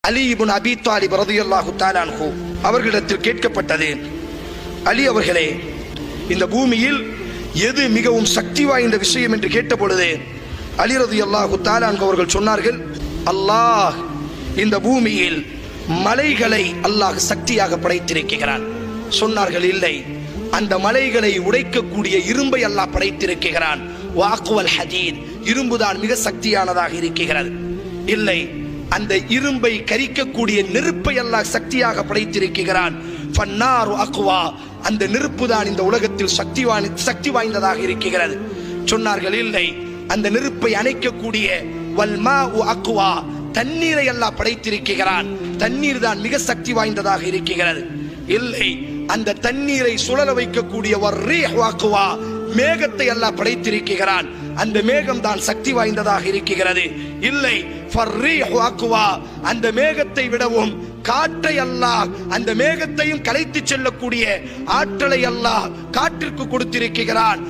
அலி இப்னு அபீ தாலிப் ரலியல்லாஹு தஆலா அன்ஹு அவர்களிடத்தில் கேட்கப்பட்டது, அலி அவர்களே, இந்த பூமியில் எது மிகவும் சக்தி வாய்ந்த விஷயம் என்று கேட்டபொழுது அலி ரலியல்லாஹு தஆலா அன்ஹு அவர்கள் சொன்னார்கள், அல்லாஹ் இந்த பூமியில் மலைகளை அல்லாஹ் சக்தியாக படைத்திருக்கிறான். சொன்னார்கள், இல்லை, அந்த மலைகளை உடைக்கக்கூடிய இரும்பை அல்லாஹ் படைத்திருக்கிறான். வாக்குவல் ஹதீத், இரும்புதான் மிக சக்தியானதாக இருக்கிறது. இல்லை, அந்த இரும்பை கரிக்கக்கூடிய நெருப்பை அல்லாஹ் சக்தியாக படைத்திருக்கிறான். ஃபன்னாரு அக்வா, அந்த நெருப்பு தான் இந்த உலகத்தில் சக்தி வாய்ந்ததாக இருக்கிறது. சொன்னார்கள், இல்லை, அந்த நெருப்பை அணைக்கக்கூடிய வல்மாஉ அக்வா, தண்ணீரை அல்லாஹ் படைத்திருக்கிறான். தண்ணீர் தான் மிக சக்தி வாய்ந்ததாக இருக்கிறது. இல்லை, அந்த தண்ணீரை சுழல வைக்கக்கூடிய வர்ரீஹ் அக்வா, மேகத்தை அல்லாஹ் படைத்திருக்கிறான். அந்த மேகம் தான் சக்தி வாய்ந்ததாக இருக்கிறது. இல்லை, ஃபர்ரீஹு அக்வா, அந்த மேகத்தை விடவும் காற்றை அல்லாஹ், அந்த மேகத்தையும் கலைத்து செல்லக்கூடிய ஆற்றலை அல்லாஹ் காற்றிற்கு கொடுத்திருக்கிறான்.